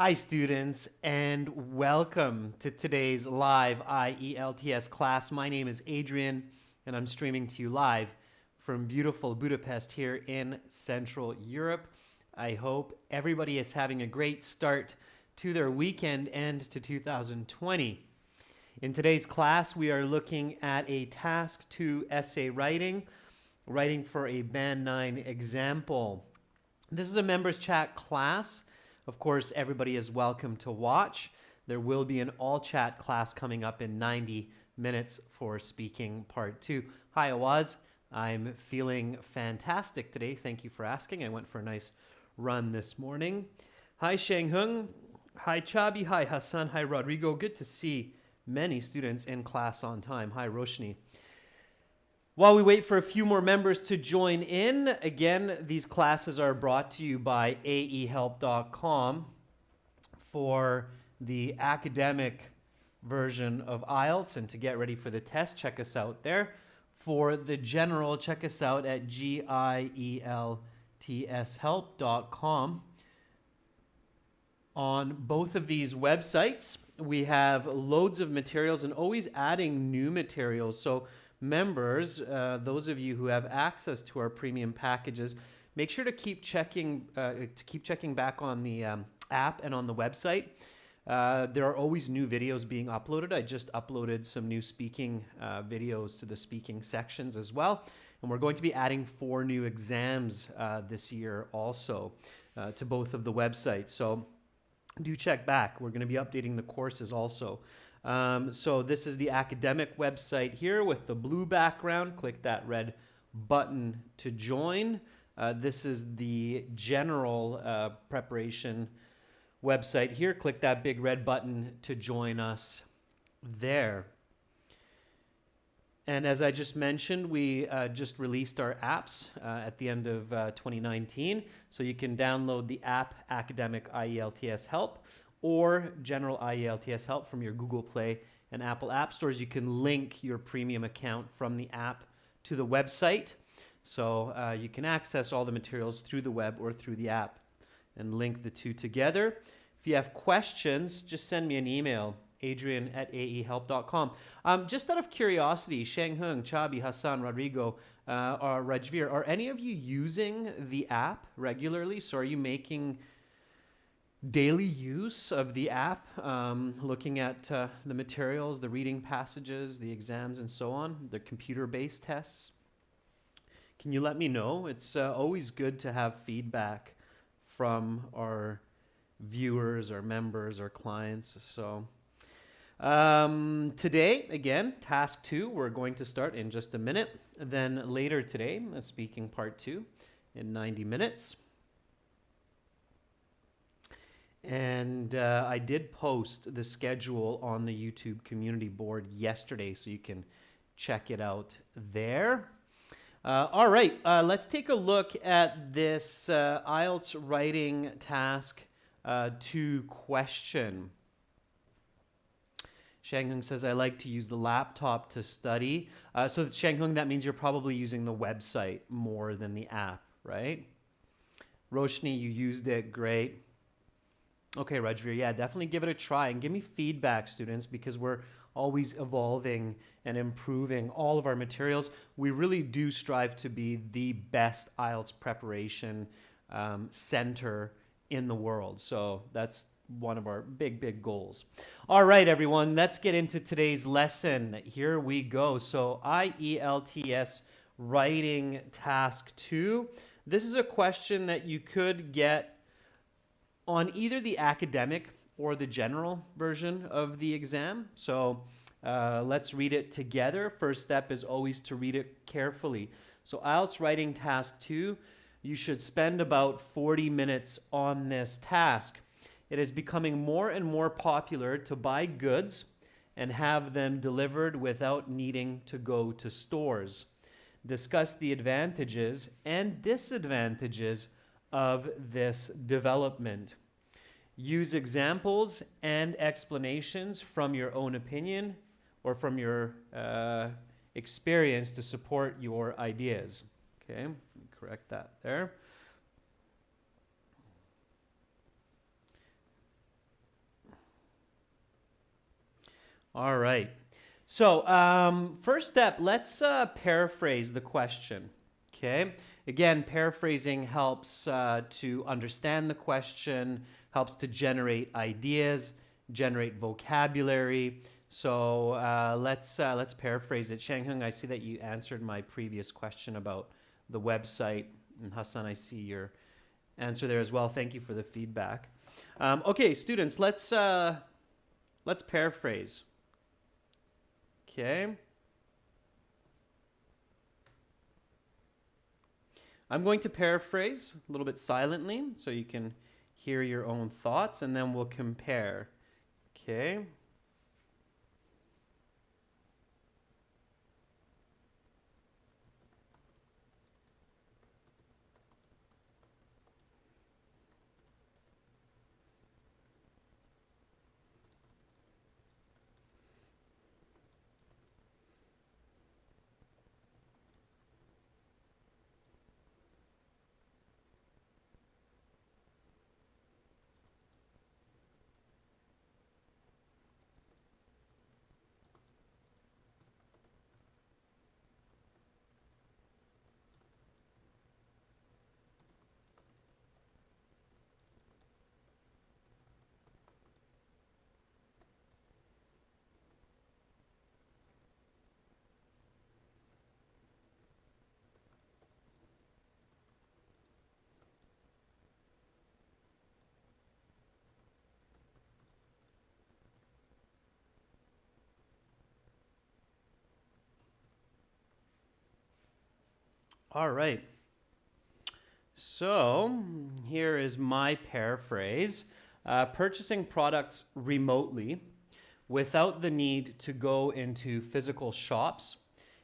Hi students, and welcome to today's live IELTS class. My name is Adrian and I'm streaming to you live from beautiful Budapest here in Central Europe. I hope everybody is having a great start to their weekend and to 2020. In today's class, we are looking at a Task 2 essay writing for a Band 9 example. This is a members chat class. Of course, everybody is welcome to watch. There will be an all chat class coming up in 90 minutes for speaking part 2. Hi, Awaz. I'm feeling fantastic today. Thank you for asking. I went for a nice run this morning. Hi, Shanghung. Hi, Chabi. Hi, Hassan. Hi, Rodrigo. Good to see many students in class on time. Hi, Roshni. While we wait for a few more members to join in, again, these classes are brought to you by aehelp.com. For the academic version of IELTS and to get ready for the test, check us out there. For the general, check us out at gieltshelp.com. On both of these websites, we have loads of materials and always adding new materials. So members, those of you who have access to our premium packages, make sure to keep checking back on the app and on the website. There are always new videos being uploaded. I just uploaded some new speaking videos to the speaking sections as well. And we're going to be adding 4 new exams this year also to both of the websites. So do check back. We're going to be updating the courses also. So this is the academic website here with the blue background. Click that red button to join. This is the general preparation website here. Click that big red button to join us there. And as I just mentioned, we just released our apps at the end of 2019. So you can download the app Academic IELTS Help or General IELTS Help from your Google Play and Apple App Stores. You can link your premium account from the app to the website. So you can access all the materials through the web or through the app and link the two together. If you have questions, just send me an email, adrian@aehelp.com. Just out of curiosity, Shanghung, Chabi, Hassan, Rodrigo, or Rajveer, are any of you using the app regularly? So are you making daily use of the app, looking at the materials, the reading passages, the exams, and so on, the computer-based tests? Can you let me know? It's always good to have feedback from our viewers, our members, our clients. So today, again, task 2, we're going to start in just a minute. Then later today, speaking part 2 in 90 minutes. And I did post the schedule on the YouTube community board yesterday, so you can check it out there. All right, let's take a look at this IELTS writing task 2 question. Shanghung says, I like to use the laptop to study. So Shanghung, that means you're probably using the website more than the app, right? Roshni, you used it, great. Okay, Rajveer, yeah, definitely give it a try and give me feedback, students, because we're always evolving and improving all of our materials. We really do strive to be the best IELTS preparation center in the world. So that's one of our big goals. All right, everyone, let's get into today's lesson. Here we go. So IELTS writing task 2. This is a question that you could get on either the academic or the general version of the exam. So let's read it together. First step is always to read it carefully. So IELTS writing task 2, you should spend about 40 minutes on this task. It is becoming more and more popular to buy goods and have them delivered without needing to go to stores. Discuss the advantages and disadvantages of this development. Use examples and explanations from your own opinion or from your experience to support your ideas. Okay, correct that there. All right. So, first step, let's paraphrase the question. Okay. Again, paraphrasing helps to understand the question, helps to generate ideas, generate vocabulary. So let's paraphrase it. Shanghung, I see that you answered my previous question about the website, and Hassan, I see your answer there as well. Thank you for the feedback. Okay, students, let's paraphrase. Okay. I'm going to paraphrase a little bit silently so you can hear your own thoughts, and then we'll compare. Okay. All right. So here is my paraphrase. Purchasing products remotely without the need to go into physical shops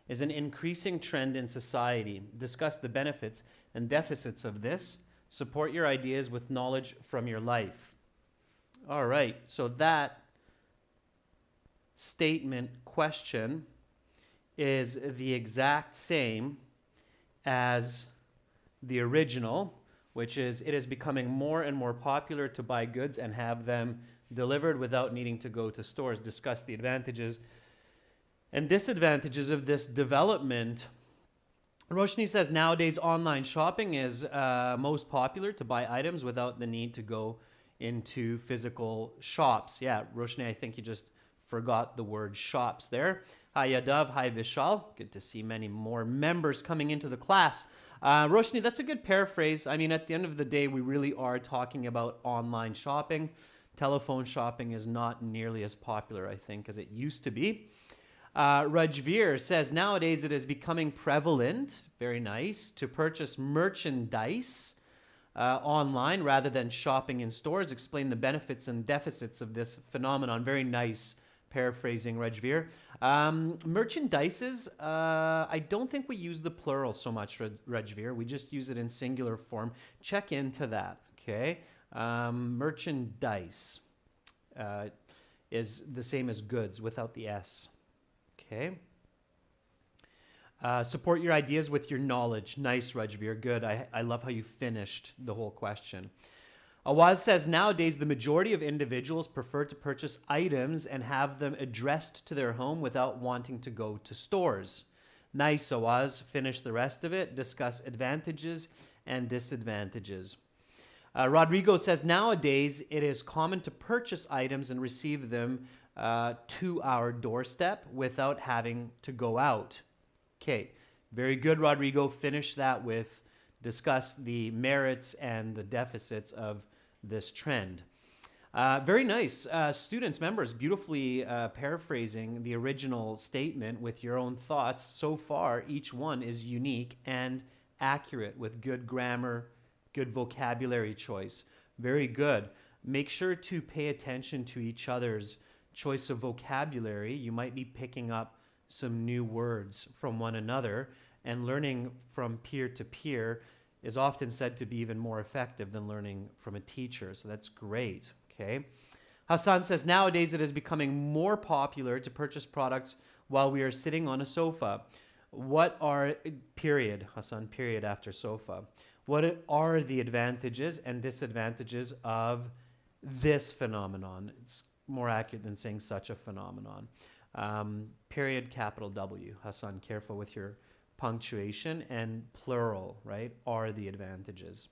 is an increasing trend in society. Discuss the benefits and deficits of this. Support your ideas with knowledge from your life. All right, so that statement question is the exact same as the original, which is it is becoming more and more popular to buy goods and have them delivered without needing to go to stores. Discuss the advantages and disadvantages of this development. Roshni says nowadays online shopping is most popular to buy items without the need to go into physical shops. Yeah, Roshni, I think you just forgot the word shops there. Hi Yadav, hi Vishal. Good to see many more members coming into the class. Roshni, that's a good paraphrase. I mean, at the end of the day, we really are talking about online shopping. Telephone shopping is not nearly as popular, I think, as it used to be. Rajveer says, nowadays it is becoming prevalent, very nice, to purchase merchandise online rather than shopping in stores. Explain the benefits and deficits of this phenomenon. Very nice paraphrasing, Rajveer. Merchandises, I don't think we use the plural so much, Rajveer. We just use it in singular form. Check into that, okay? Merchandise is the same as goods without the S. Okay. Support your ideas with your knowledge. Nice, Rajveer. Good. I love how you finished the whole question. Awaz says, nowadays the majority of individuals prefer to purchase items and have them addressed to their home without wanting to go to stores. Nice, Awaz. Finish the rest of it. Discuss advantages and disadvantages. Rodrigo says, nowadays it is common to purchase items and receive them to our doorstep without having to go out. Okay, very good, Rodrigo. Finish that with discuss the merits and the deficits of this trend. Very nice. Students, members, beautifully paraphrasing the original statement with your own thoughts. So far, each one is unique and accurate with good grammar, good vocabulary choice. Very good. Make sure to pay attention to each other's choice of vocabulary. You might be picking up some new words from one another, and learning from peer to peer is often said to be even more effective than learning from a teacher. So that's great. Okay. Hassan says, nowadays it is becoming more popular to purchase products while we are sitting on a sofa. What are, period, Hassan, period after sofa. What are the advantages and disadvantages of this phenomenon? It's more accurate than saying such a phenomenon. Period, capital W. Hassan, careful with your punctuation, and plural, right, are the advantages.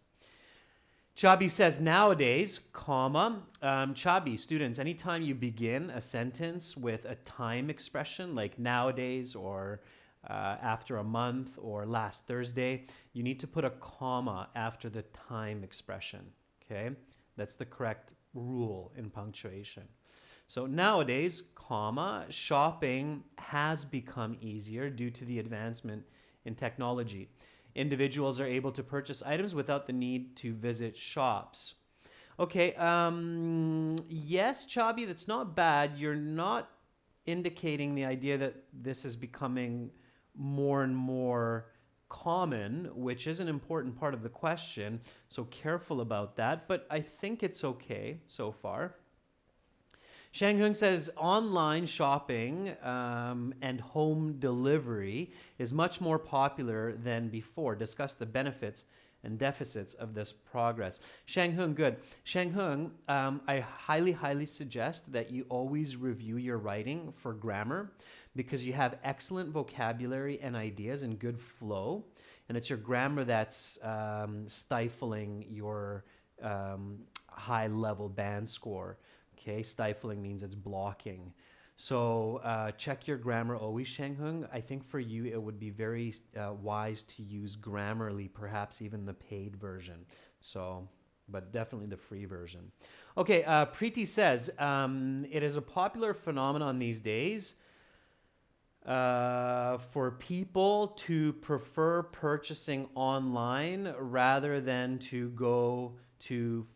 Chabi says nowadays, comma. Chabi, students, anytime you begin a sentence with a time expression like nowadays or after a month or last Thursday, you need to put a comma after the time expression, okay? That's the correct rule in punctuation. So nowadays, comma, shopping has become easier due to the advancement in technology. Individuals are able to purchase items without the need to visit shops. Okay, yes, Chabi, that's not bad. You're not indicating the idea that this is becoming more and more common, which is an important part of the question. So careful about that, but I think it's okay so far. Shang Hung says online shopping and home delivery is much more popular than before. Discuss the benefits and deficits of this progress. Shang Hung, good. Shang Hung, I highly suggest that you always review your writing for grammar because you have excellent vocabulary and ideas and good flow. And it's your grammar that's stifling your high-level band score. Okay, stifling means it's blocking. So check your grammar always, Shang Hung. I think for you it would be very wise to use Grammarly, perhaps even the paid version. So, but definitely the free version. Okay, Preeti says, it is a popular phenomenon these days for people to prefer purchasing online rather than to go to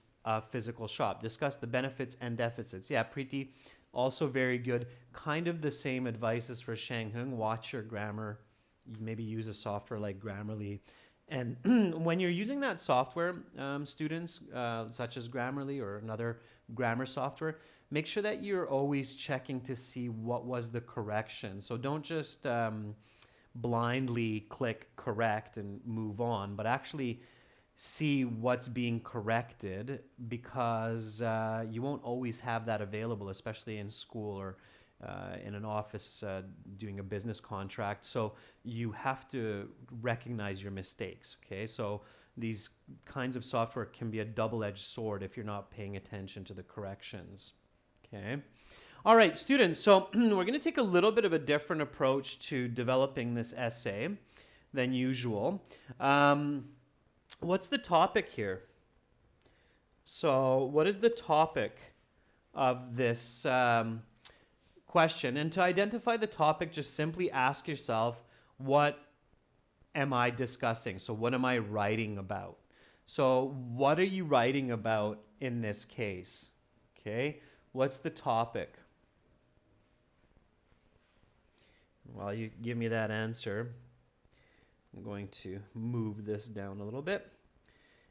physical shop. Discuss the benefits and deficits. Yeah, Preeti, also very good. Kind of the same advice as for Shang Hung. Watch your grammar. Maybe use a software like Grammarly. And when you're using that software, students, such as Grammarly or another grammar software, make sure that you're always checking to see what was the correction. So don't just blindly click correct and move on, but actually see what's being corrected, because you won't always have that available, especially in school or in an office doing a business contract. So you have to recognize your mistakes, okay? So these kinds of software can be a double-edged sword if you're not paying attention to the corrections, okay? All right, students, so we're going to take a little bit of a different approach to developing this essay than usual. What's the topic here? So what is the topic of this question? And to identify the topic, just simply ask yourself, what am I discussing? So what am I writing about? So what are you writing about in this case? Okay, what's the topic? While you give me that answer, I'm going to move this down a little bit.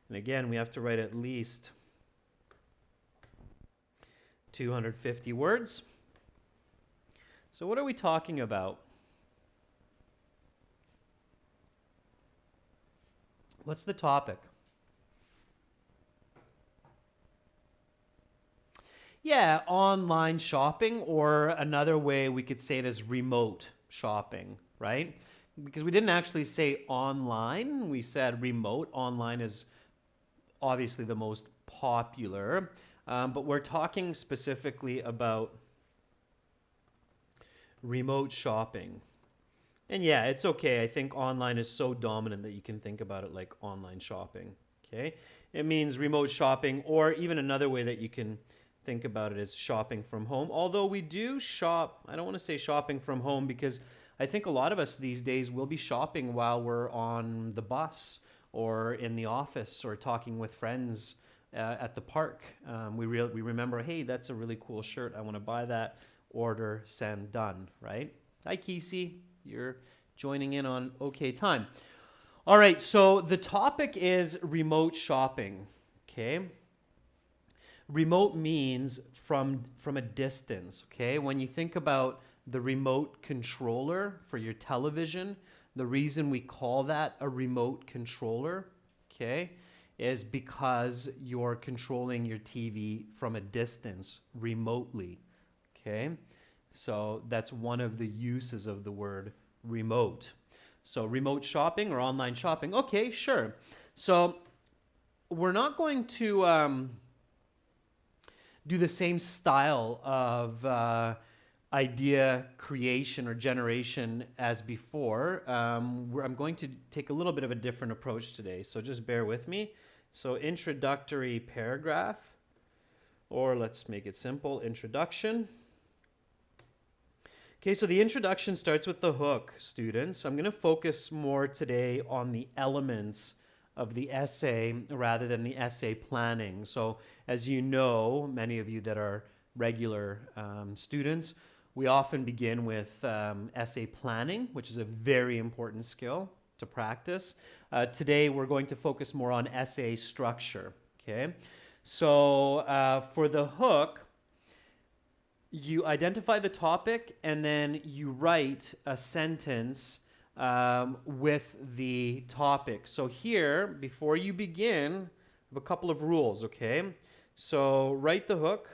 And again, we have to write at least 250 words. So what are we talking about? What's the topic? Yeah, online shopping, or another way we could say it is remote shopping, right? Because we didn't actually say online, we said remote. Online is obviously the most popular, but we're talking specifically about remote shopping. And yeah, it's okay. I think online is so dominant that you can think about it like online shopping, okay? It means remote shopping, or even another way that you can think about it is shopping from home. Although we do shop, I don't want to say shopping from home, because I think a lot of us these days will be shopping while we're on the bus or in the office or talking with friends at the park. We remember, hey, that's a really cool shirt. I want to buy that. Order, send, done, right? Hi, Kesey. You're joining in on okay time. All right, so the topic is remote shopping, okay? Remote means from a distance, okay? When you think about the remote controller for your television, the reason we call that a remote controller, okay, is because you're controlling your TV from a distance remotely. Okay, so that's one of the uses of the word remote. So remote shopping or online shopping. Okay, sure. So we're not going to do the same style of idea creation or generation as before. I'm going to take a little bit of a different approach today, so just bear with me. So introductory paragraph, or let's make it simple, introduction. Okay, so the introduction starts with the hook, students. I'm going to focus more today on the elements of the essay rather than the essay planning. So as you know, many of you that are regular students, we often begin with essay planning, which is a very important skill to practice. Today, we're going to focus more on essay structure, okay? So for the hook, you identify the topic and then you write a sentence with the topic. So here, before you begin, I have a couple of rules, okay? So write the hook.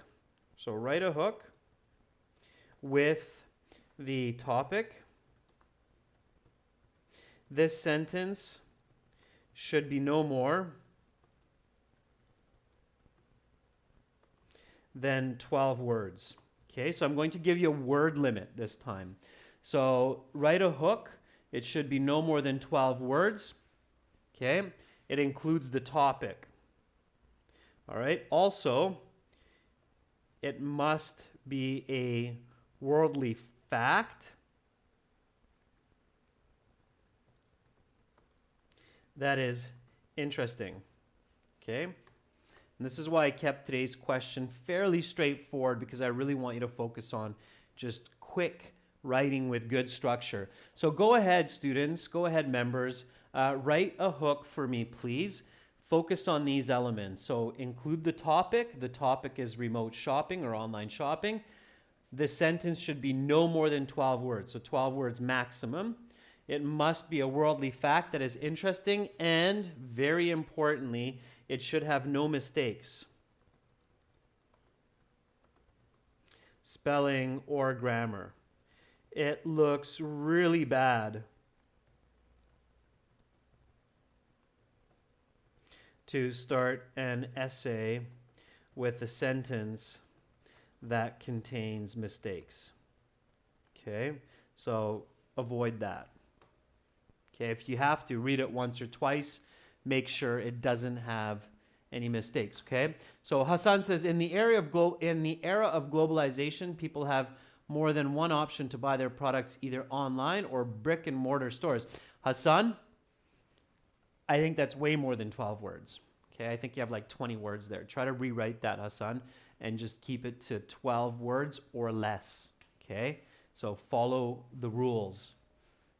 So write a hook with the topic. This sentence should be no more than 12 words. Okay, so I'm going to give you a word limit this time. So write a hook. It should be no more than 12 words. Okay, it includes the topic. All right, also, it must be a worldly fact that is interesting. Okay? And this is why I kept today's question fairly straightforward, because I really want you to focus on just quick writing with good structure. So go ahead, students, go ahead, members, write a hook for me, please. Focus on these elements. So include the topic. The topic is remote shopping or online shopping. The sentence should be no more than 12 words, so 12 words maximum. It must be a worldly fact that is interesting, and very importantly, it should have no mistakes, spelling or grammar. It looks really bad to start an essay with a sentence that contains mistakes. Okay, so avoid that. Okay, if you have to, read it once or twice. Make sure it doesn't have any mistakes. Okay, so Hassan says, in the era of globalization, people have more than one option to buy their products either online or brick and mortar stores. Hassan, I think that's way more than 12 words. Okay, I think you have like 20 words there. Try to rewrite that, Hassan, and just keep it to 12 words or less. Okay, so follow the rules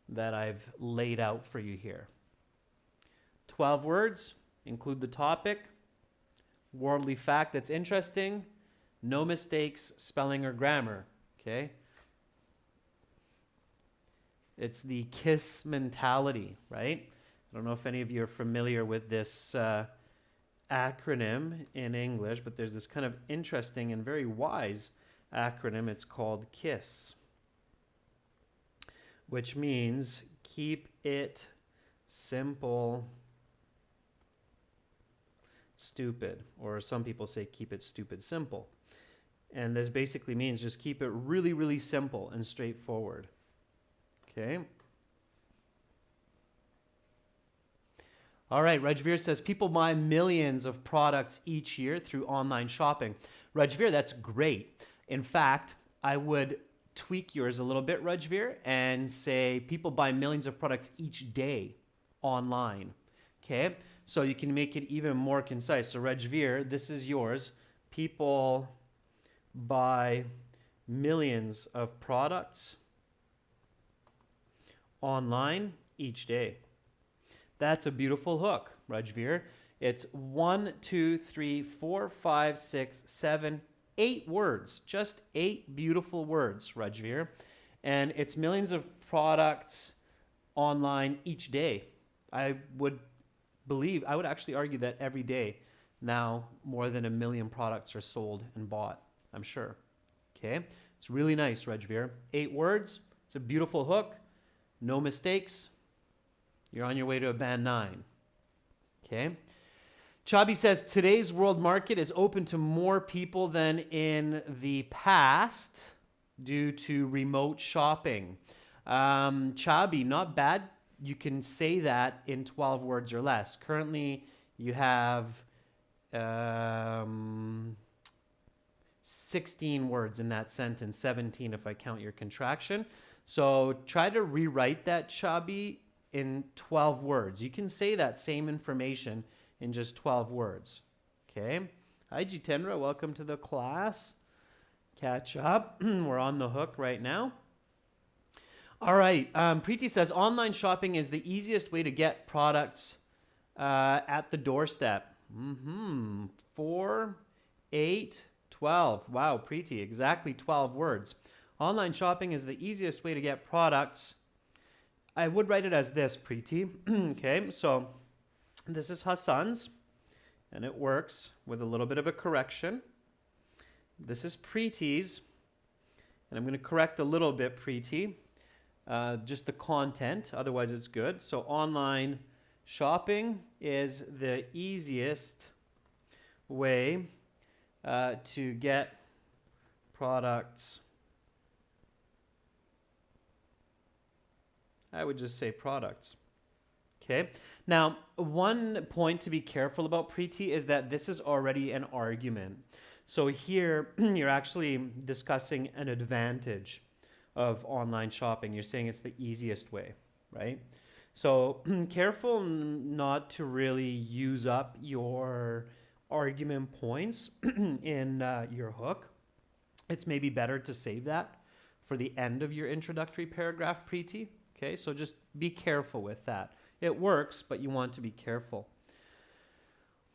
that I've laid out for you here. 12 words, include the topic, worldly fact that's interesting, no mistakes, spelling or grammar. Okay, it's the KISS mentality, right? I don't know if any of you are familiar with this acronym in English, but there's this kind of interesting and very wise acronym. It's called KISS, which means keep it simple, stupid, or some people say keep it stupid simple. And this basically means just keep it really, really simple and straightforward. Okay. All right, Rajveer says, people buy millions of products each year through online shopping. Rajveer, that's great. In fact, I would tweak yours a little bit, Rajveer, and say people buy millions of products each day online. Okay, so you can make it even more concise. So Rajveer, this is yours. People buy millions of products online each day. That's a beautiful hook, Rajveer. It's 1, 2, 3, 4, 5, 6, 7, 8 words. Just 8 beautiful words, Rajveer. And it's millions of products online each day. I would believe, I would actually argue that every day now more than 1 million products are sold and bought, I'm sure. Okay, it's really nice, Rejveer. 8 words, it's a beautiful hook, no mistakes. You're on your way to a band 9. Okay. Chabi says, today's world market is open to more people than in the past due to remote shopping. Chabi, not bad. You can say that in 12 words or less. Currently, you have 16 words in that sentence, 17 if I count your contraction. So try to rewrite that, Chabi, in 12 words. You can say that same information in just 12 words. Okay. Hi, Jitendra. Welcome to the class. Catch up. We're on the hook right now. All right. Preeti says, online shopping is the easiest way to get products at the doorstep. 4, 8, 12. Wow, Preeti, exactly 12 words. Online shopping is the easiest way to get products. I would write it as this, Preeti. Okay, so this is Hassan's, and it works with a little bit of a correction. This is Preeti's, and I'm going to correct a little bit, Preeti. Just the content, otherwise it's good. So online shopping is the easiest way to get products. I would just say products. Okay. Now, one point to be careful about, Preeti, is that this is already an argument. So here, you're actually discussing an advantage of online shopping. You're saying it's the easiest way, right? So careful not to really use up your argument points in your hook. It's maybe better to save that for the end of your introductory paragraph, Preeti. Okay, so just be careful with that. It works, but you want to be careful.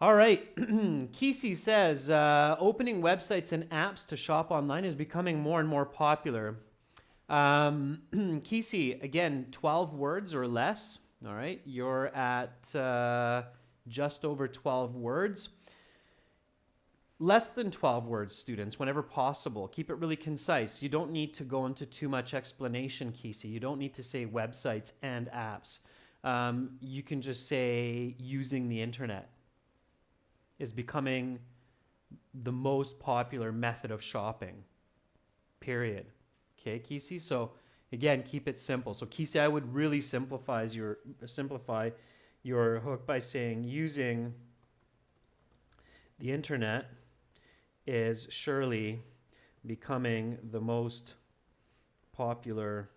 All right. Kisi says, opening websites and apps to shop online is becoming more and more popular. Kisi, again, 12 words or less. All right. You're at just over 12 words. Less than 12 words, students, whenever possible. Keep it really concise. You don't need to go into too much explanation, Kisi. You don't need to say websites and apps. You can just say using the internet is becoming the most popular method of shopping, period. Okay, Kisi? So again, keep it simple. So Kisi, I would really simplify your hook by saying using the internet is surely becoming the most popular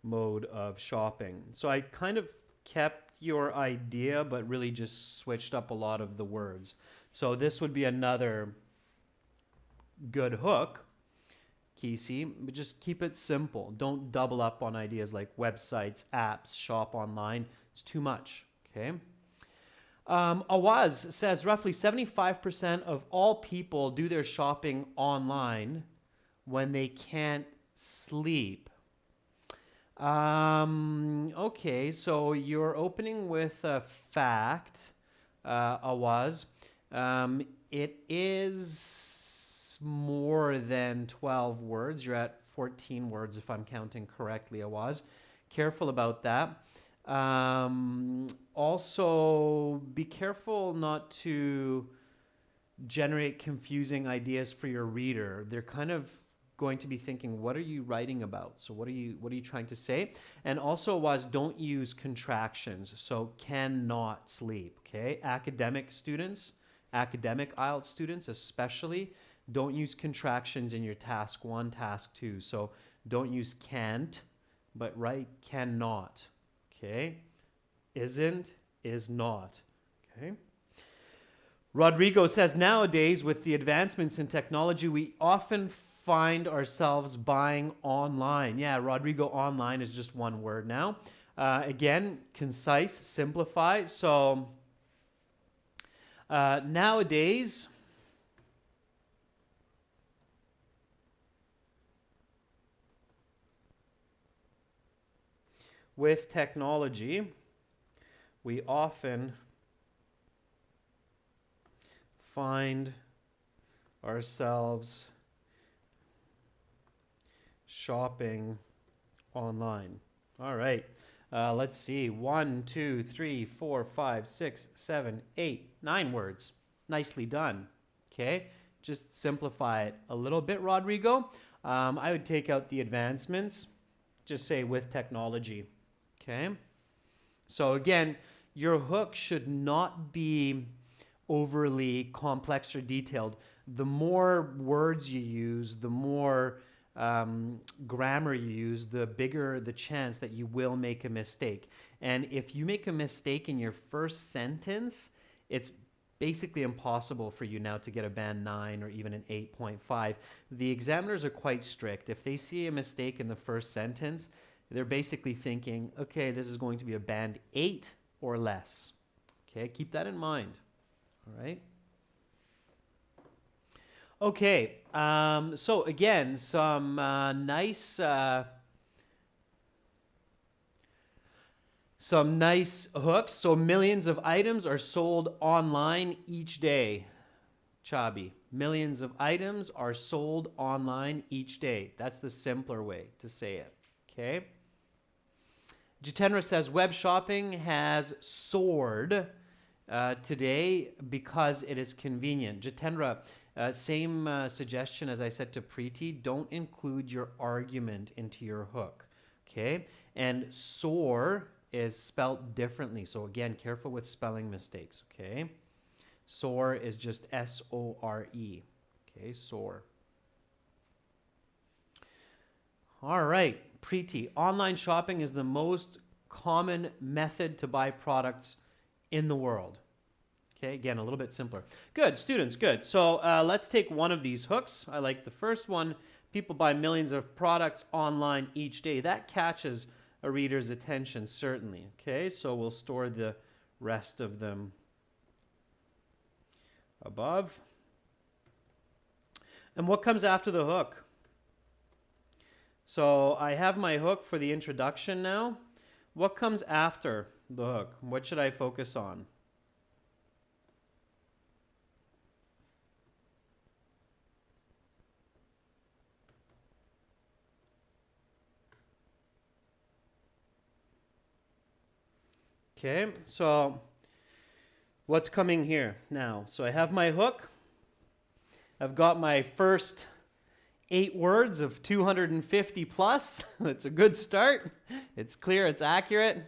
mode of shopping. So I kind of kept your idea, but really just switched up a lot of the words. So this would be another good hook, Kisi, but just keep it simple. Don't double up on ideas like websites, apps, shop online. It's too much, okay? Awaz says roughly 75% of all people do their shopping online when they can't sleep. Okay, so you're opening with a fact, Awaz. It is more than 12 words. You're at 14 words if I'm counting correctly, Awaz. Careful about that. Also, be careful not to generate confusing ideas for your reader. They're kind of going to be thinking, what are you writing about? So what are you trying to say? And also don't use contractions. So cannot sleep, okay? Academic students, academic IELTS students especially, don't use contractions in your task 1, task 2. So don't use can't, but write cannot, okay? Isn't, is not, okay? Rodrigo says, nowadays, with the advancements in technology, we often find ourselves buying online. Yeah, Rodrigo, online is just one word now. Again, concise, simplify. So nowadays, with technology, we often find ourselves shopping online. All right. Let's see. 1, 2, 3, 4, 5, 6, 7, 8, 9 words. Nicely done. Okay. Just simplify it a little bit, Rodrigo. I would take out the advancements. Just say with technology. Okay. So again, your hook should not be overly complex or detailed. The more words you use, the more grammar you use, the bigger the chance that you will make a mistake. And if you make a mistake in your first sentence, it's basically impossible for you now to get a band 9 or even an 8.5. The examiners are quite strict. If they see a mistake in the first sentence, they're basically thinking, okay, this is going to be a band 8 or less. Okay, keep that in mind. All right. Okay, so again, some nice hooks. So millions of items are sold online each day. Chabi, millions of items are sold online each day. That's the simpler way to say it. Okay. Jitendra says web shopping has soared today because it is convenient. Jitendra, same suggestion as I said to Preeti, don't include your argument into your hook, okay? And soar is spelt differently. So again, careful with spelling mistakes, okay? Soar is just S-O-R-E, okay, soar. All right, Preeti, online shopping is the most common method to buy products in the world. Okay, again, a little bit simpler. Good, students, good. So let's take one of these hooks. I like the first one. People buy millions of products online each day. That catches a reader's attention, certainly. Okay, so we'll store the rest of them above. And what comes after the hook? So I have my hook for the introduction now. What comes after the hook? What should I focus on? Okay, so what's coming here now? So I have my hook. I've got my first 8 words of 250 plus. That's a good start. It's clear, it's accurate.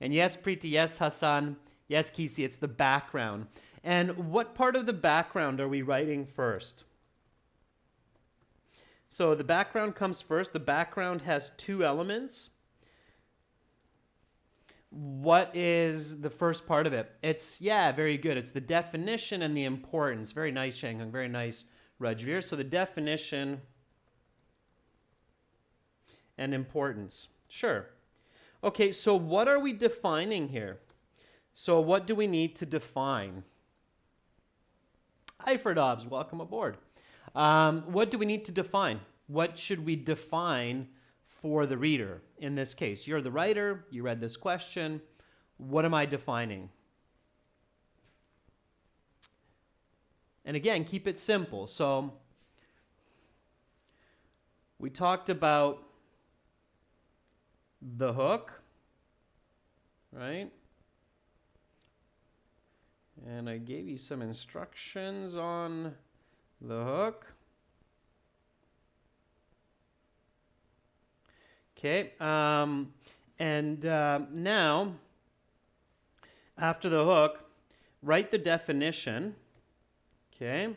And yes, Preeti, yes, Hassan, yes, Kisi, it's the background. And what part of the background are we writing first? So the background comes first. The background has 2 elements. What is the first part of it? It's, yeah, very good. It's the definition and the importance. Very nice, Shanghong. Very nice, Rajveer. So the definition and importance. Sure. Okay, so what are we defining here? So what do we need to define? Hi, Ferdovs. Welcome aboard. What do we need to define? What should we define for the reader in this case? You're the writer. You read this question. What am I defining? And again, keep it simple. So we talked about the hook, right? And I gave you some instructions on the hook. Okay, now, after the hook, write the definition. Okay,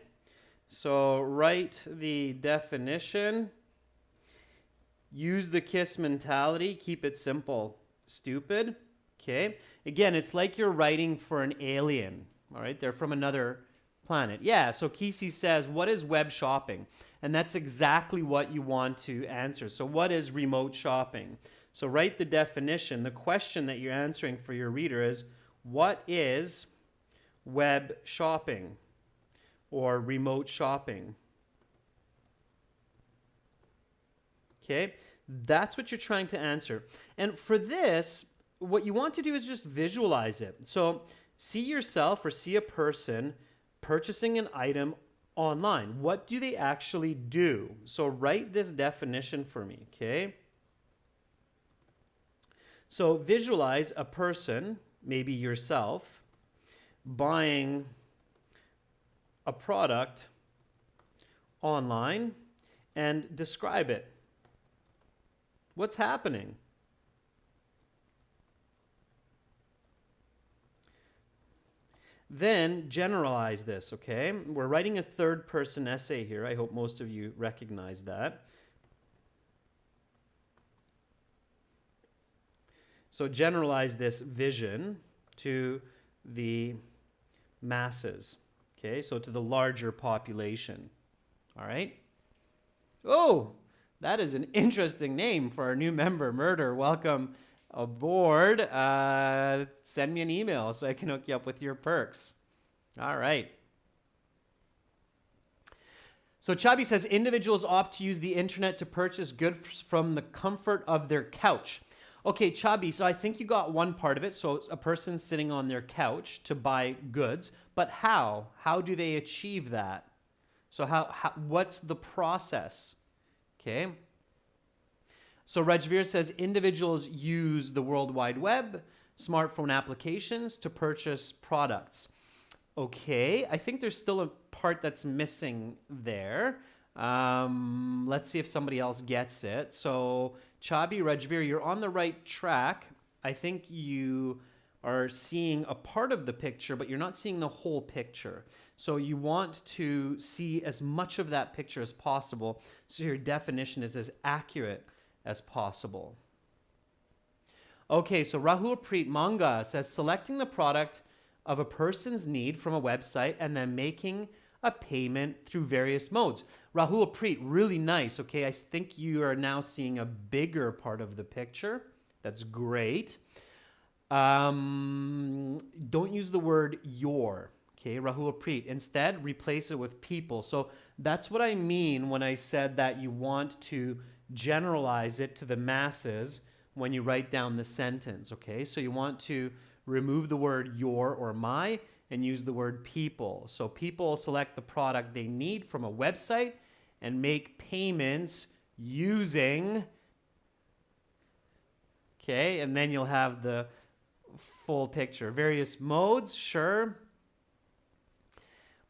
so write the definition. Use the KISS mentality. Keep it simple. Stupid. Okay, again, it's like you're writing for an alien. All right, they're from another planet. Yeah, so Kisi says, what is web shopping? And that's exactly what you want to answer. So what is remote shopping? So write the definition. The question that you're answering for your reader is, what is web shopping or remote shopping? Okay, that's what you're trying to answer. And for this, what you want to do is just visualize it. So see yourself or see a person purchasing an item online. What do they actually do? So write this definition for me, okay? So visualize a person, maybe yourself, buying a product online and describe it. What's happening? Then generalize this, okay? We're writing a third person essay here. I hope most of you recognize that. So generalize this vision to the masses, okay? So to the larger population, all right? Oh, that is an interesting name for our new member, Murder. Welcome aboard. Send me an email so I can hook you up with your perks. All right. So Chabi says, individuals opt to use the internet to purchase goods from the comfort of their couch. Okay, Chabi, so I think you got one part of it. So it's a person sitting on their couch to buy goods, but how? How do they achieve that? So what's the process? Okay. So Rajveer says individuals use the World Wide Web, smartphone applications to purchase products. Okay, I think there's still a part that's missing there. Let's see if somebody else gets it. So Chabi, Rajveer, you're on the right track. I think you are seeing a part of the picture, but you're not seeing the whole picture. So you want to see as much of that picture as possible so your definition is as accurate as possible. Okay, so Rahul Preet Manga says selecting the product of a person's need from a website and then making a payment through various modes. Rahul Preet, really nice. Okay, I think you are now seeing a bigger part of the picture. That's great. Don't use the word your. Okay, Rahul Preet. Instead, replace it with people. So that's what I mean when I said that you want to generalize it to the masses when you write down the sentence, okay? So you want to remove the word your or my and use the word people. So people select the product they need from a website and make payments using, okay, and then you'll have the full picture. Various modes, sure.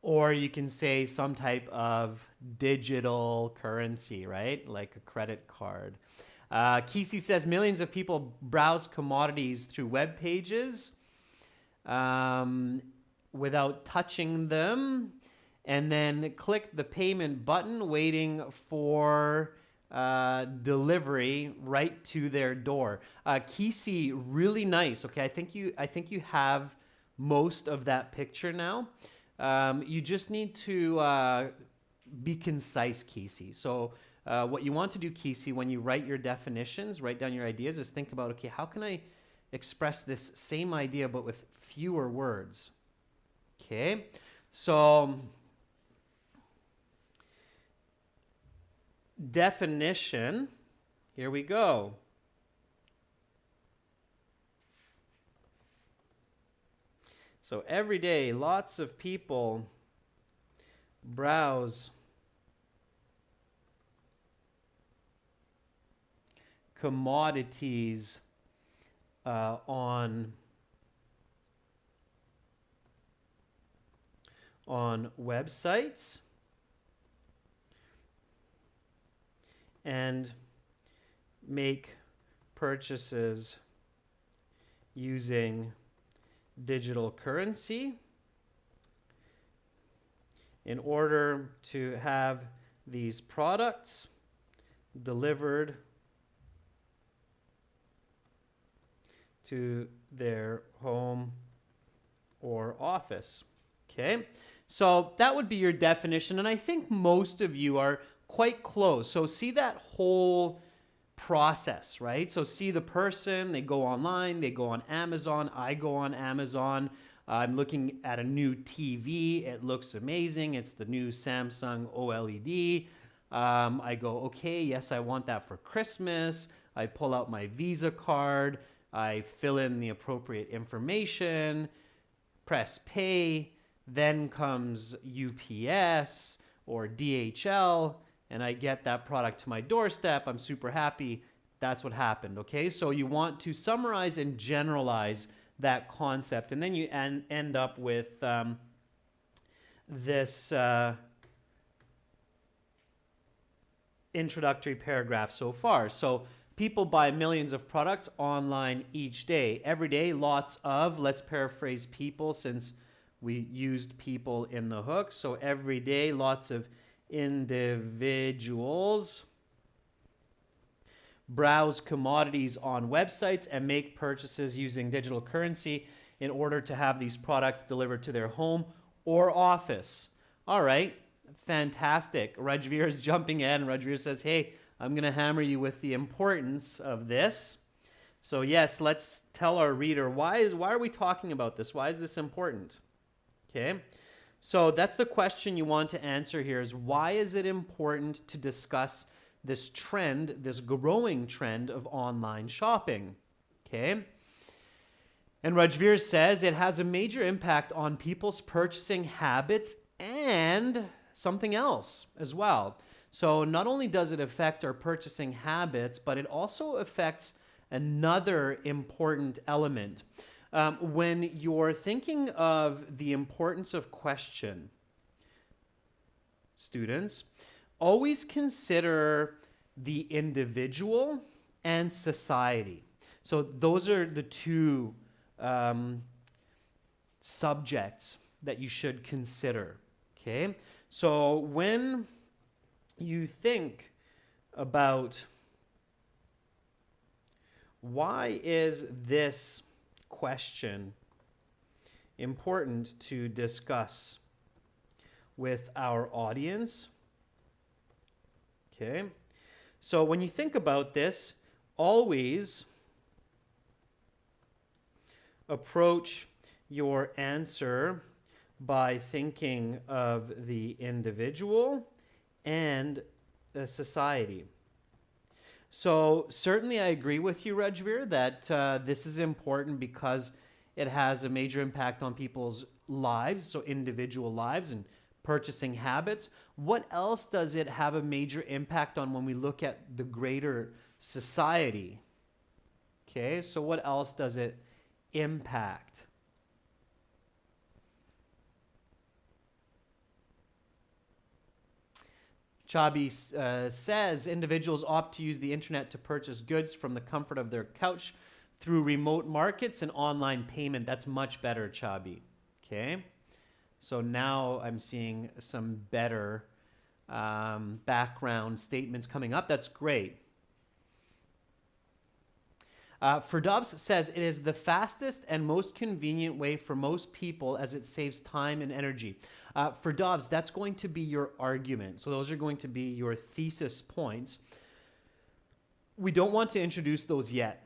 Or you can say some type of digital currency, right? Like a credit card. Kisi says millions of people browse commodities through web pages without touching them, and then click the payment button waiting for delivery right to their door. Kisi, really nice. Okay, I think you have most of that picture now. You just need to be concise, Kisi. So what you want to do, Kisi, when you write your definitions, write down your ideas, is think about, okay, how can I express this same idea but with fewer words? Okay, so definition, here we go. So every day, lots of people browse commodities on websites and make purchases using digital currency in order to have these products delivered to their home or office. Okay, so that would be your definition, and I think most of you are quite close. So see that whole process, right? So see the person, they go online, they go on Amazon, I go on Amazon, I'm looking at a new TV, it looks amazing, it's the new Samsung OLED. I go, okay, yes, I want that for Christmas. I pull out my Visa card, I fill in the appropriate information, press pay, Then comes UPS or DHL, and I get that product to my doorstep. I'm super happy. That's what happened, okay? So you want to summarize and generalize that concept, and then you end up with this introductory paragraph so far. So people buy millions of products online each day. Every day, lots of, let's paraphrase people since we used people in the hook. So every day, lots of individuals browse commodities on websites and make purchases using digital currency in order to have these products delivered to their home or office. All right, fantastic. Rajveer is jumping in. Rajveer says, hey, I'm going to hammer you with the importance of this. So yes, let's tell our reader, why are we talking about this? Why is this important? Okay, so that's the question you want to answer here is, why is it important to discuss this trend, this growing trend of online shopping? Okay. And Rajveer says it has a major impact on people's purchasing habits and something else as well. So not only does it affect our purchasing habits, but it also affects another important element. When you're thinking of the importance of question, students, always consider the individual and society. So those are the two subjects that you should consider, okay? So when you think about why is this question important to discuss with our audience, okay? So when you think about this, always approach your answer by thinking of the individual and the society. So certainly I agree with you, Rajveer, that this is important because it has a major impact on people's lives, so individual lives and purchasing habits. What else does it have a major impact on when we look at the greater society? Okay, so what else does it impact? Chabi says individuals opt to use the internet to purchase goods from the comfort of their couch through remote markets and online payment. That's much better, Chabi. Okay, so now I'm seeing some better background statements coming up. That's great. Firdavs says it is the fastest and most convenient way for most people as it saves time and energy. Firdavs, that's going to be your argument. So those are going to be your thesis points. We don't want to introduce those yet.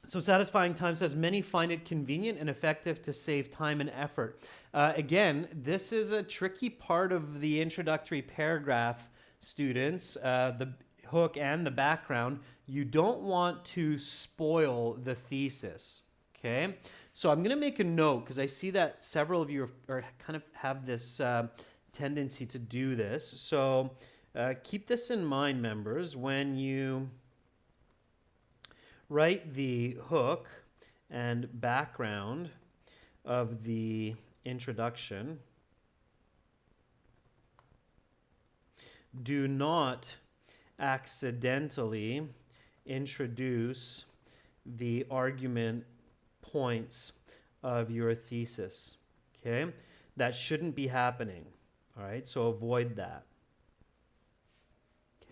So Satisfying Time says many find it convenient and effective to save time and effort. Again, this is a tricky part of the introductory paragraph, students, the hook and the background. You don't want to spoil the thesis, okay? So I'm going to make a note because I see that several of you are kind of have this tendency to do this. So keep this in mind, members, when you write the hook and background of the introduction. Do not accidentally introduce the argument points of your thesis, okay? That shouldn't be happening, all right? So avoid that,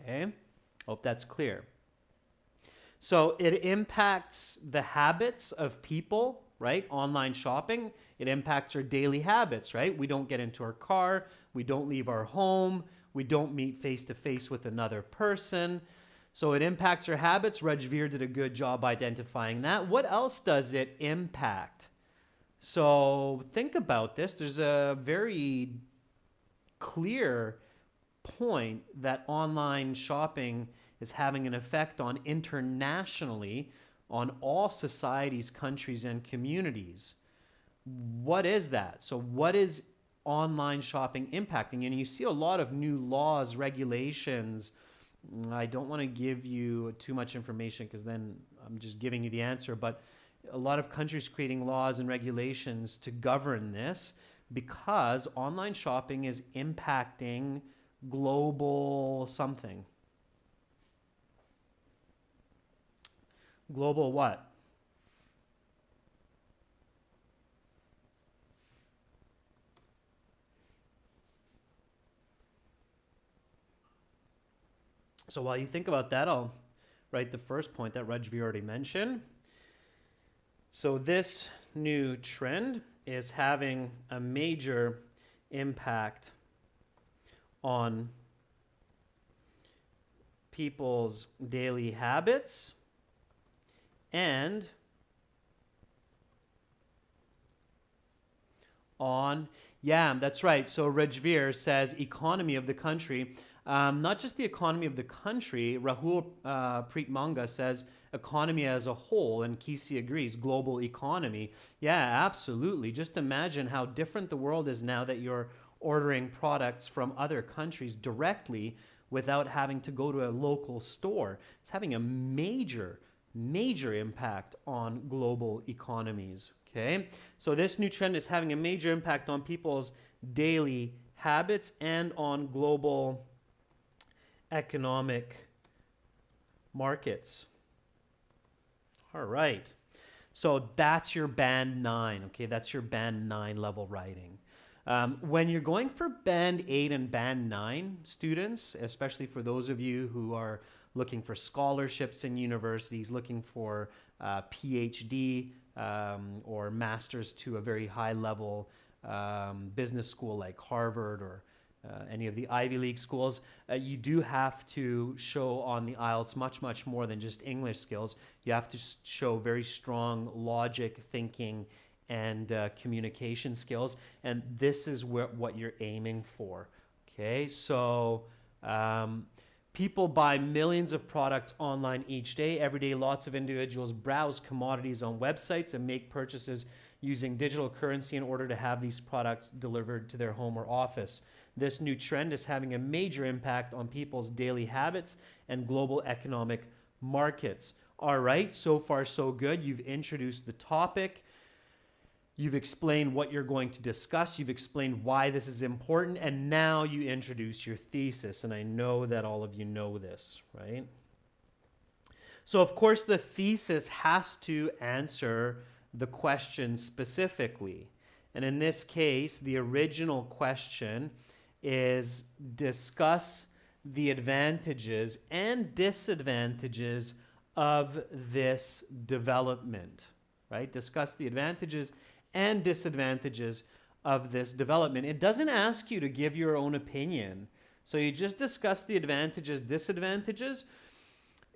okay? Hope that's clear. So it impacts the habits of people, right? Online shopping, it impacts our daily habits, right? We don't get into our car, we don't leave our home, we don't meet face-to-face with another person. So it impacts our habits. Rajveer did a good job identifying that. What else does it impact? So think about this. There's a very clear point that online shopping is having an effect on internationally on all societies, countries, and communities. what is that? So what is online shopping impacting? And you see a lot of new laws, regulations. I don't want to give you too much information because then I'm just giving you the answer, but a lot of countries creating laws and regulations to govern this because online shopping is impacting global something. Global what? So while you think about that, I'll write the first point that Rajvi already mentioned. So this new trend is having a major impact on people's daily habits and on, yeah, that's right. So Rajveer says economy of the country. Not just the economy of the country. Rahul Preetmanga says economy as a whole, and Kisi agrees, global economy. Yeah, absolutely. Just imagine how different the world is now that you're ordering products from other countries directly without having to go to a local store. It's having a major impact on global economies. Okay, so this new trend is having a major impact on people's daily habits and on global economic markets. All right. So that's your band 9. Okay, that's your band 9 level writing. When you're going for band 8 and band 9 students, especially for those of you who are looking for scholarships in universities, looking for PhD or masters to a very high level business school like Harvard or any of the Ivy League schools, you do have to show on the IELTS much more than just English skills. You have to show very strong logic, thinking, and communication skills, and this is what you're aiming for. Okay, so people buy millions of products online each day. Every day, lots of individuals browse commodities on websites and make purchases using digital currency in order to have these products delivered to their home or office. This new trend is having a major impact on people's daily habits and global economic markets. All right, so far so good. You've introduced the topic. You've explained what you're going to discuss. You've explained why this is important. And now you introduce your thesis. And I know that all of you know this, right? So, of course, the thesis has to answer the question specifically. And in this case, the original question is discuss the advantages and disadvantages of this development, right? Discuss the advantages and disadvantages of this development. It doesn't ask you to give your own opinion. So you just discuss the advantages, disadvantages.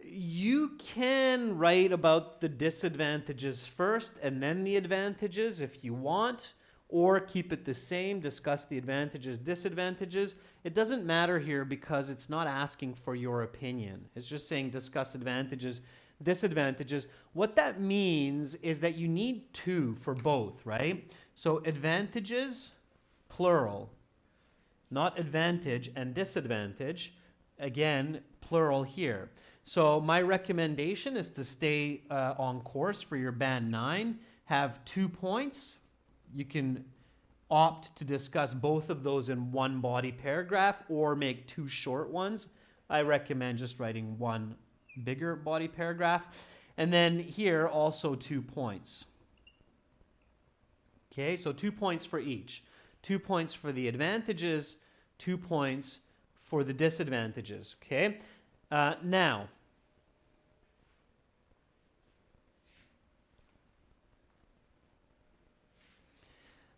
You can write about the disadvantages first and then the advantages if you want, or keep it the same, discuss the advantages, disadvantages. It doesn't matter here because it's not asking for your opinion. It's just saying discuss advantages, disadvantages. What that means is that you need 2 for both, right? So advantages, plural, not advantage and disadvantage. Again, plural here. So my recommendation is to stay on course for your band 9. Have 2 points. You can opt to discuss both of those in one body paragraph or make 2 short ones. I recommend just writing 1 bigger body paragraph. And then here also 2 points. Okay, so 2 points for each. 2 points for the advantages, 2 points for the disadvantages. Okay, now,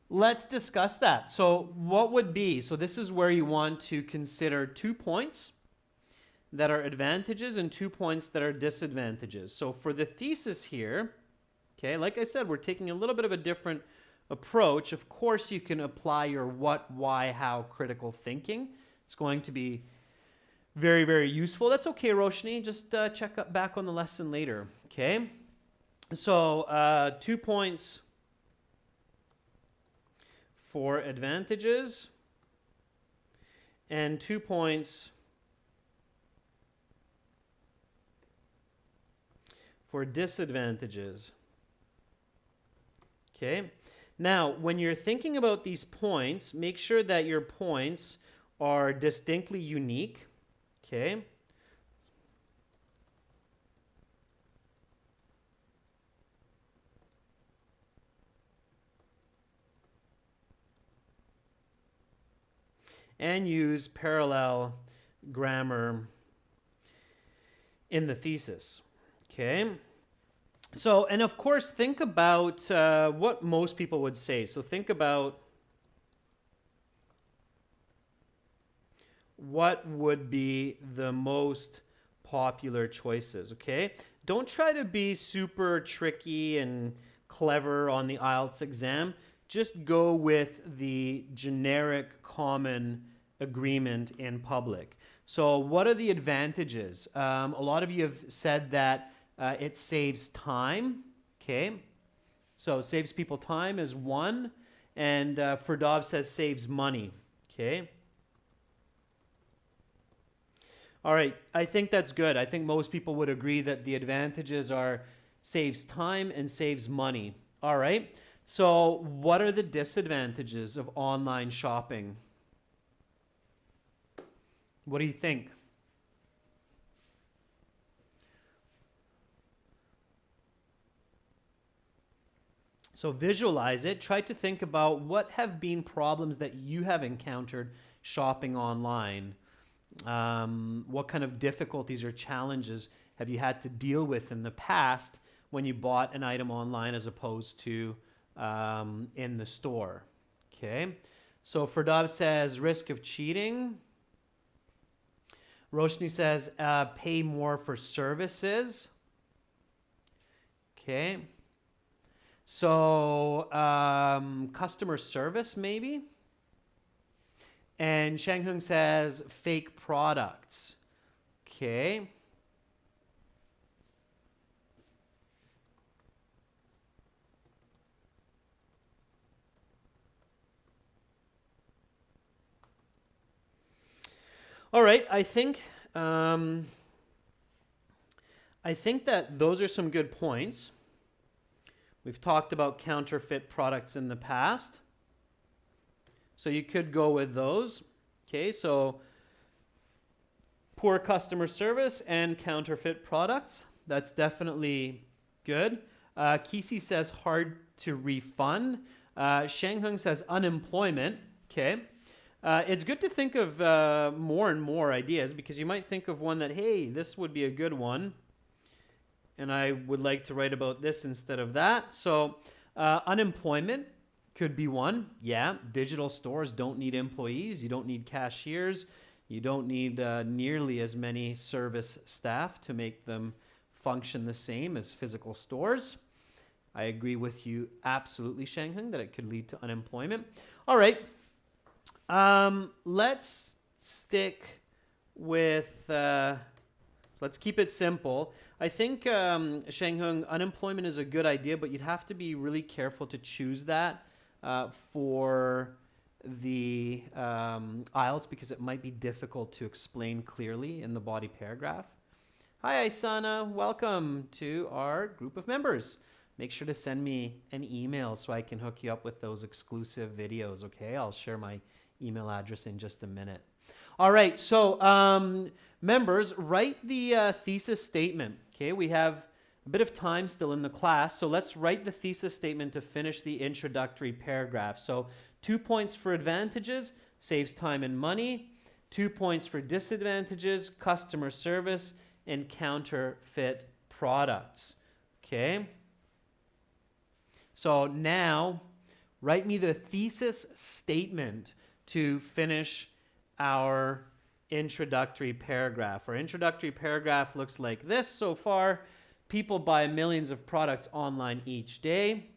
let's discuss that. So what would be, so this is where you want to consider 2 points that are advantages and 2 points that are disadvantages. So for the thesis here, okay, like I said, we're taking a little bit of a different approach. Of course, you can apply your what, why, how critical thinking. It's going to be very useful. That's okay, Roshni. Just check back on the lesson later, okay? So 2 points for advantages and 2 points for disadvantages. Okay. Now, when you're thinking about these points, make sure that your points are distinctly unique. Okay. And use parallel grammar in the thesis. Okay. So, and of course, think about what most people would say. So think about what would be the most popular choices, okay? Don't try to be super tricky and clever on the IELTS exam. Just go with the generic common agreement in public. So what are the advantages? A lot of you have said that it saves time, okay? So saves people time is one, and Ferdov says saves money, okay? All right, I think that's good. I think most people would agree that the advantages are saves time and saves money. All right, so what are the disadvantages of online shopping? What do you think? So visualize it. Try to think about what have been problems that you have encountered shopping online. What kind of difficulties or challenges have you had to deal with in the past when you bought an item online as opposed to in the store? Okay. So Ferdov says risk of cheating. Roshni says pay more for services. Okay. So customer service maybe. And Shanghung says fake products. Okay. All right, I think that those are some good points. We've talked about counterfeit products in the past. So you could go with those. Okay, so poor customer service and counterfeit products. That's definitely good. Kisi says hard to refund. Shanghung says unemployment. Okay. It's good to think of more and more ideas because you might think of one that, hey, this would be a good one. And I would like to write about this instead of that. So unemployment could be one. Yeah, digital stores don't need employees. You don't need cashiers. You don't need nearly as many service staff to make them function the same as physical stores. I agree with you absolutely, Shanghung, that it could lead to unemployment. All right. Let's stick with, let's keep it simple. I think, Shanghung, unemployment is a good idea, but you'd have to be really careful to choose that for the IELTS because it might be difficult to explain clearly in the body paragraph. Hi, Isana. Welcome to our group of members. Make sure to send me an email so I can hook you up with those exclusive videos, okay? I'll share my email address in just a minute. All right, so members, write the thesis statement, okay? We have a bit of time still in the class, so let's write the thesis statement to finish the introductory paragraph. So 2 points for advantages, saves time and money. 2 points for disadvantages, customer service, and counterfeit products, okay? So now, write me the thesis statement to finish our introductory paragraph. Our introductory paragraph looks like this so far. People buy millions of products online each day.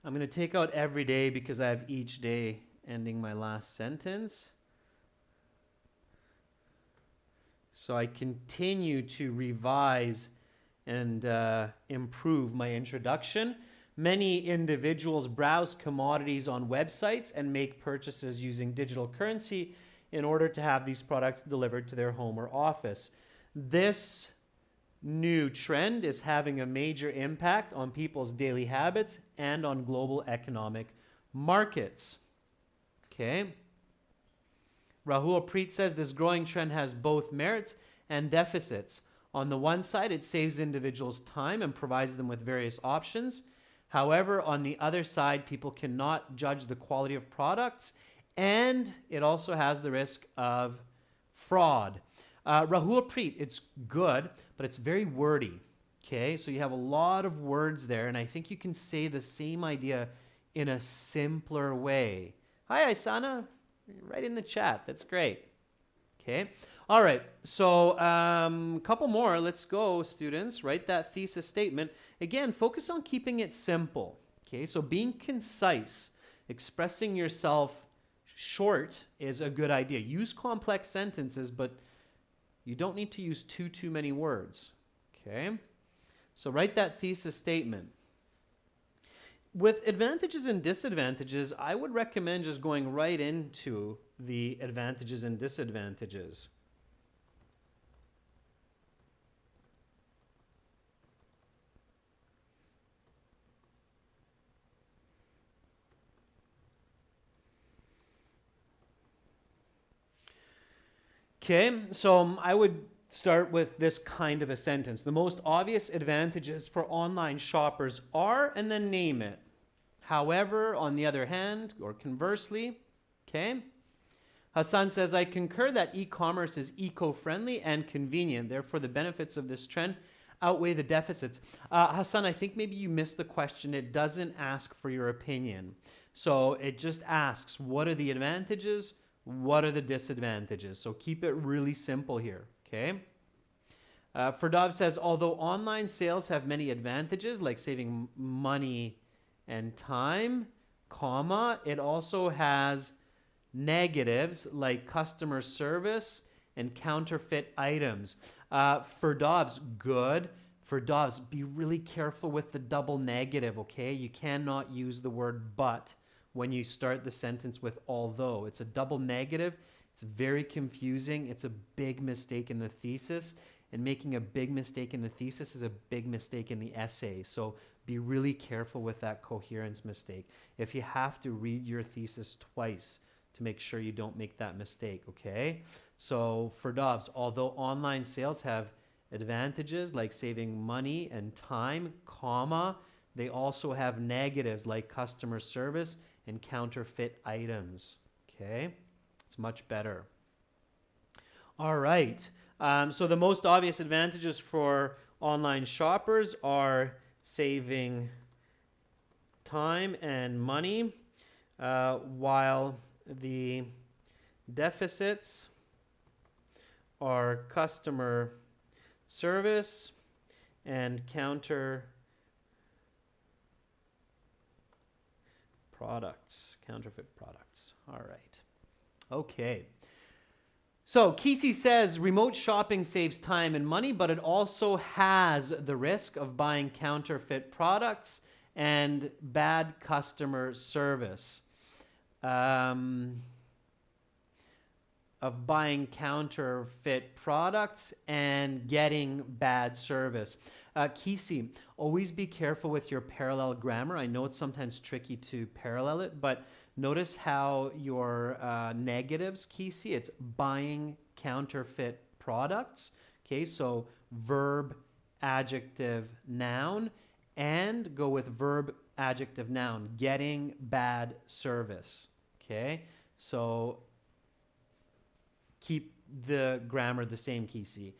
I'm going to take out every day because I have each day ending my last sentence. So I continue to revise and improve my introduction. Many individuals browse commodities on websites and make purchases using digital currency in order to have these products delivered to their home or office. This new trend is having a major impact on people's daily habits and on global economic markets. Okay. Rahul Preet says this growing trend has both merits and deficits. On the one side, it saves individuals time and provides them with various options. However, on the other side, people cannot judge the quality of products, and it also has the risk of fraud. Rahul Preet, it's good, but it's very wordy. Okay, so you have a lot of words there, and I think you can say the same idea in a simpler way. Hi, Isana. Right in the chat. That's great. Okay. All right. So a couple more. Let's go, students. Write that thesis statement. Again, focus on keeping it simple. Okay. So being concise, expressing yourself short is a good idea. Use complex sentences, but you don't need to use too many words. Okay. So write that thesis statement. With advantages and disadvantages, I would recommend just going right into the advantages and disadvantages. Okay, so I would start with this kind of a sentence. The most obvious advantages for online shoppers are, and then name it. However, on the other hand, or conversely, okay, Hassan says, I concur that e-commerce is eco-friendly and convenient. Therefore, the benefits of this trend outweigh the deficits. Hassan, I think maybe you missed the question. It doesn't ask for your opinion. So it just asks, what are the advantages? What are the disadvantages? So keep it really simple here, okay? Ferdov says, although online sales have many advantages, like saving money and time, comma, it also has negatives like customer service and counterfeit items. Ferdov's good. Ferdov's, be really careful with the double negative, okay? You cannot use the word but when you start the sentence with although. It's a double negative. It's very confusing. It's a big mistake in the thesis. And making a big mistake in the thesis is a big mistake in the essay. So be really careful with that coherence mistake. If you have to, read your thesis twice to make sure you don't make that mistake, okay? So for Dobbs, although online sales have advantages like saving money and time, comma, they also have negatives like customer service and counterfeit items, okay? It's much better. All right. So the most obvious advantages for online shoppers are saving time and money, while the deficits are customer service and counterfeit products. All right. Okay. So Kesey says remote shopping saves time and money, but it also has the risk of buying counterfeit products and bad customer service. Of buying counterfeit products and getting bad service. Kesey, always be careful with your parallel grammar. I know it's sometimes tricky to parallel it, but notice how your negatives, Kesey, it's buying counterfeit products. Okay, so verb, adjective, noun, and go with verb, adjective, noun, getting bad service. Okay, so keep the grammar the same, Kesey.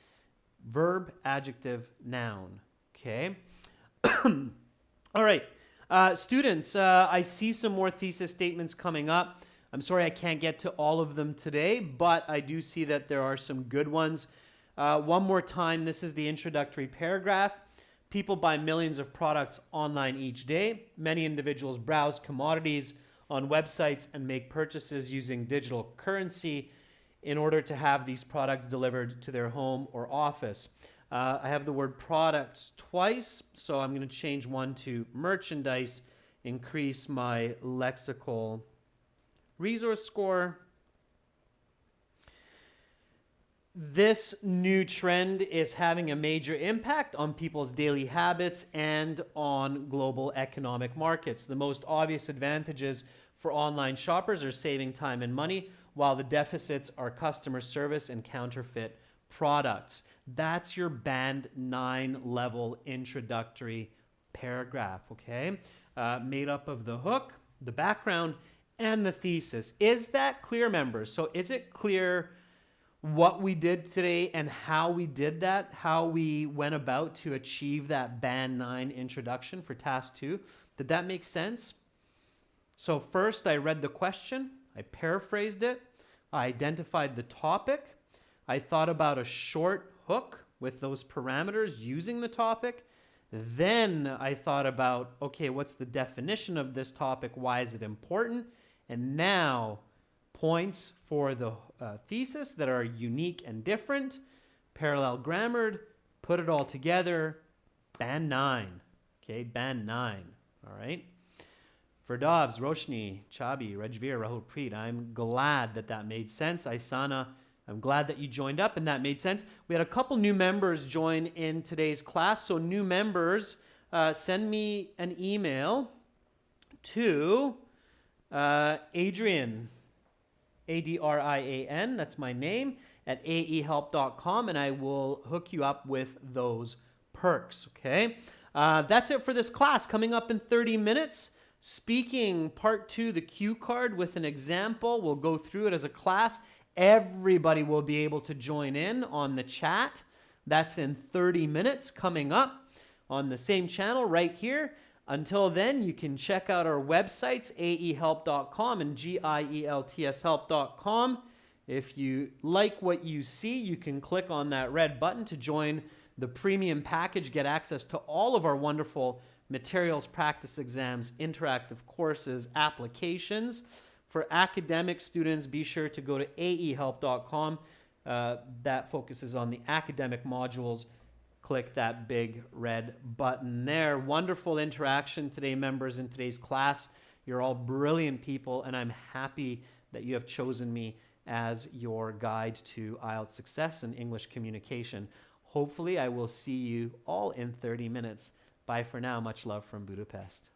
Verb, adjective, noun. Okay. All right. Students, I see some more thesis statements coming up. I'm sorry I can't get to all of them today, but I do see that there are some good ones. One more time, this is the introductory paragraph. People buy millions of products online each day. Many individuals browse commodities on websites and make purchases using digital currency in order to have these products delivered to their home or office. I have the word products twice, so I'm going to change one to merchandise, increase my lexical resource score. This new trend is having a major impact on people's daily habits and on global economic markets. The most obvious advantages for online shoppers are saving time and money, while the deficits are customer service and counterfeit products. That's your band 9 level introductory paragraph, okay? Made up of the hook, the background, and the thesis. Is that clear, members? So is it clear what we did today and how we did that, how we went about to achieve that band 9 introduction for task 2? Did that make sense? So first I read the question, I paraphrased it, I identified the topic, I thought about a short hook with those parameters using the topic. Then I thought about, okay, what's the definition of this topic? Why is it important? And now points for the thesis that are unique and different, parallel grammared, put it all together, band 9. Okay, band 9. All right. Ferdavs, Roshni, Chabi, Rajveer, Rahul Preet, I'm glad that that made sense. Aisana, I'm glad that you joined up and that made sense. We had a couple new members join in today's class. So new members, send me an email to Adrian, Adrian, that's my name, at aehelp.com, and I will hook you up with those perks, okay? That's it for this class. Coming up in 30 minutes, speaking part 2, the cue card with an example. We'll go through it as a class. Everybody will be able to join in on the chat. That's in 30 minutes coming up on the same channel right here. Until then, you can check out our websites, aehelp.com and gieltshelp.com. If you like what you see, you can click on that red button to join the premium package, get access to all of our wonderful materials, practice exams, interactive courses, applications. For academic students, be sure to go to aehelp.com. That focuses on the academic modules. Click that big red button there. Wonderful interaction today, members, in today's class. You're all brilliant people, and I'm happy that you have chosen me as your guide to IELTS success and English communication. Hopefully, I will see you all in 30 minutes. Bye for now. Much love from Budapest.